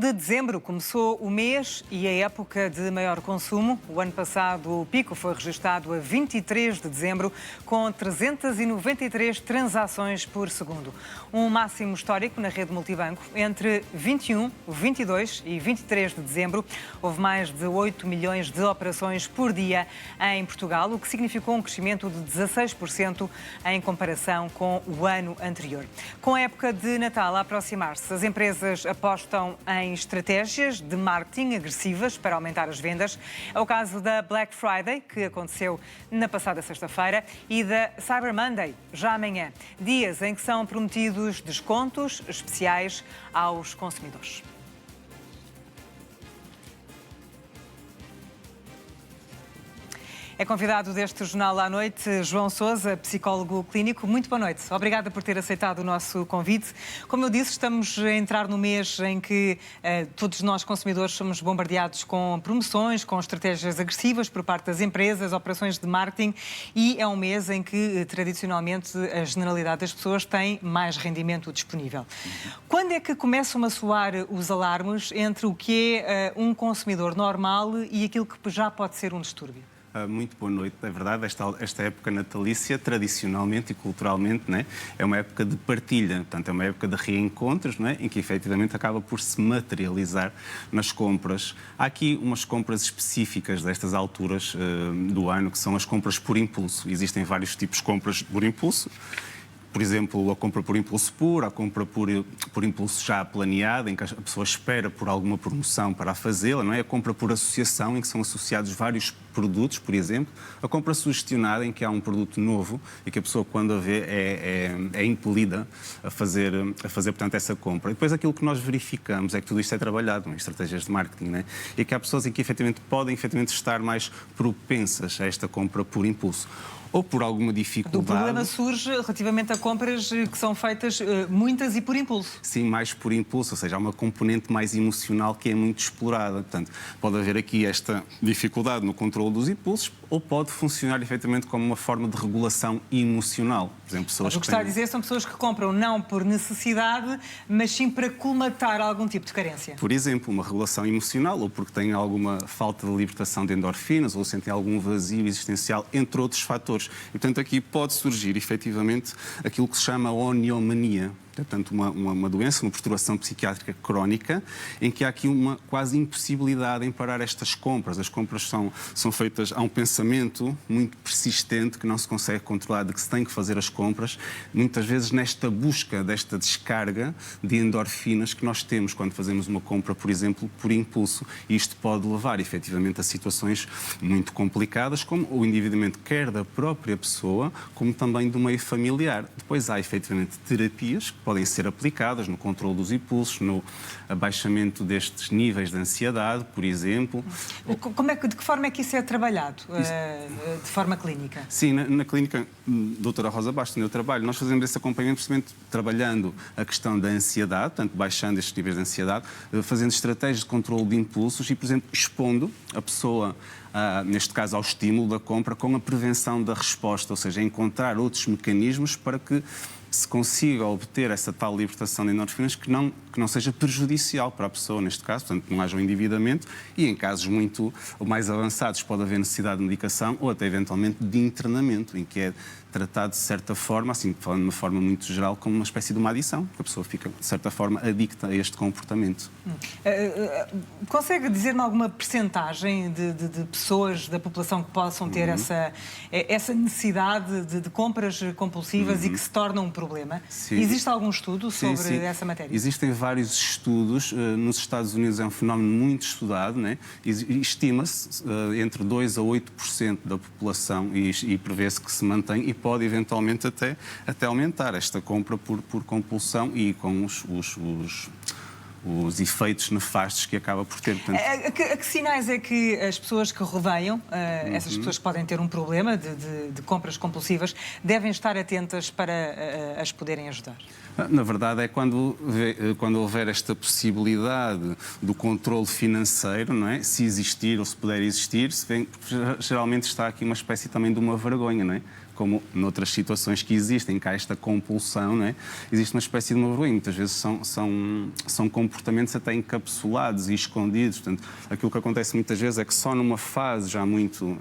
de dezembro começou o mês e a época de maior consumo. O ano passado o pico foi registado a 23 de dezembro, com 393 transações por segundo. Um máximo histórico na rede multibanco. Entre 21, 22 e 23 de dezembro houve mais de 8 milhões de operações por dia em Portugal, o que significou um crescimento de 16% em comparação com o ano anterior. Com a época de Natal a aproximar-se, as empresas apostam em estratégias de marketing agressivas para aumentar as vendas. É o caso da Black Friday, que aconteceu na passada sexta-feira, e da Cyber Monday, já amanhã. Dias em que são prometidos descontos especiais aos consumidores. É convidado deste Jornal à Noite João Sousa, psicólogo clínico. Muito boa noite. Obrigada por ter aceitado o nosso convite. Como eu disse, estamos a entrar no mês em que todos nós, consumidores, somos bombardeados com promoções, com estratégias agressivas por parte das empresas, operações de marketing, e é um mês em que, tradicionalmente, a generalidade das pessoas tem mais rendimento disponível. Quando é que começam a soar os alarmes entre o que é um consumidor normal e aquilo que já pode ser um distúrbio? Muito boa noite. É verdade, esta época natalícia, tradicionalmente e culturalmente, né, é uma época de partilha, portanto, é uma época de reencontros, né, em que efetivamente acaba por se materializar nas compras. Há aqui umas compras específicas destas alturas do ano, que são as compras por impulso. Existem vários tipos de compras por impulso. Por exemplo, a compra por impulso puro, a compra por impulso já planeada, em que a pessoa espera por alguma promoção para a fazê-la, não é? A compra por associação, em que são associados vários produtos, por exemplo. A compra sugestionada, em que há um produto novo e que a pessoa, quando a vê, é impelida a fazer, portanto, essa compra. E depois aquilo que nós verificamos é que tudo isto é trabalhado em estratégias de marketing, não é? E que há pessoas em que podem estar mais propensas a esta compra por impulso. Ou por alguma dificuldade. O problema surge relativamente a compras que são feitas muitas e por impulso. Sim, mais por impulso, ou seja, há uma componente mais emocional que é muito explorada. Portanto, pode haver aqui esta dificuldade no controle dos impulsos, ou pode funcionar efetivamente como uma forma de regulação emocional. Por exemplo, pessoas o que está a dizer são pessoas que compram não por necessidade, mas sim para colmatar algum tipo de carência. Por exemplo, uma regulação emocional, ou porque têm alguma falta de libertação de endorfinas, ou sentem algum vazio existencial, entre outros fatores. E, portanto, aqui pode surgir, efetivamente, aquilo que se chama oniomania. Portanto, uma doença, uma perturbação psiquiátrica crónica, em que há aqui uma quase impossibilidade em parar estas compras. As compras são feitas, há um pensamento muito persistente que não se consegue controlar, de que se tem que fazer as compras, muitas vezes nesta busca desta descarga de endorfinas que nós temos quando fazemos uma compra, por exemplo, por impulso. E isto pode levar, efetivamente, a situações muito complicadas, como o endividamento quer da própria pessoa, como também do meio familiar. Depois há, efetivamente, terapias que podem ser aplicadas no controle dos impulsos, no abaixamento destes níveis de ansiedade, por exemplo. De que forma é que isso é trabalhado, de forma clínica? Sim, na clínica Doutora Rosa Bastos, onde eu trabalho, nós fazemos esse acompanhamento precisamente trabalhando a questão da ansiedade, portanto, baixando estes níveis de ansiedade, fazendo estratégias de controle de impulsos e, por exemplo, expondo a pessoa, neste caso, ao estímulo da compra, com a prevenção da resposta, ou seja, encontrar outros mecanismos para que se consiga obter essa tal libertação de endorfinas que não seja prejudicial para a pessoa, neste caso, portanto, não haja um endividamento, e em casos muito mais avançados pode haver necessidade de medicação ou até eventualmente de internamento, em que é tratado de certa forma, assim, falando de uma forma muito geral, como uma espécie de uma adição, que a pessoa fica, de certa forma, adicta a este comportamento. Consegue dizer-me alguma percentagem de pessoas da população que possam ter essa necessidade de compras compulsivas e que se tornam um problema? Sim. Existe algum estudo sobre essa matéria? Existem vários estudos. Nos Estados Unidos é um fenómeno muito estudado, né? Estima-se entre 2% a 8% da população e prevê-se que se mantém e pode eventualmente até aumentar esta compra por compulsão e com os efeitos nefastos que acaba por ter. Portanto... A que sinais é que as pessoas que rodeiam, essas pessoas que podem ter um problema de compras compulsivas, devem estar atentas para as poderem ajudar? Na verdade, é quando houver esta possibilidade do controle financeiro, não é? Se existir ou se puder existir, se vê, geralmente está aqui uma espécie também de uma vergonha, não é? como noutras situações que existem, que há esta compulsão, não é? Existe uma espécie de uma vergonha. Muitas vezes são comportamentos até encapsulados e escondidos. Portanto, aquilo que acontece muitas vezes é que só numa fase já muito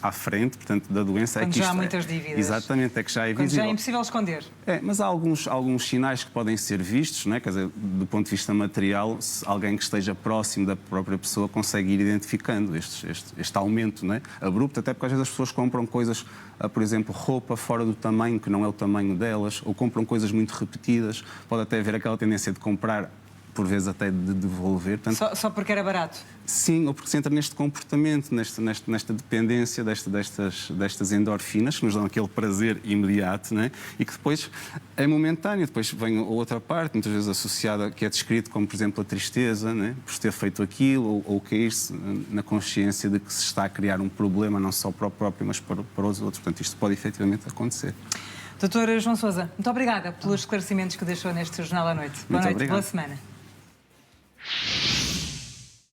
à frente, portanto, da doença... Quando é que já há isto muitas dívidas. Exatamente, é que já é visível. Quando já é impossível esconder. Mas há alguns sinais que podem ser vistos, não é? Quer dizer, do ponto de vista material, se alguém que esteja próximo da própria pessoa consegue ir identificando este aumento, não é? Abrupto, até porque às vezes as pessoas compram coisas, por exemplo, roupa fora do tamanho, que não é o tamanho delas, ou compram coisas muito repetidas, pode até haver aquela tendência de comprar, por vezes até de devolver. Portanto, só porque era barato? Sim, ou porque se entra neste comportamento, nesta dependência destas endorfinas, que nos dão aquele prazer imediato, né? E que depois é momentâneo. Depois vem a outra parte, muitas vezes associada, que é descrito como, por exemplo, a tristeza, né? Por ter feito aquilo, ou cair-se na consciência de que se está a criar um problema, não só para o próprio, mas para os outros. Portanto, isto pode efetivamente acontecer. Doutor João Sousa, muito obrigada pelos esclarecimentos que deixou neste Jornal à Noite. Boa noite, boa semana.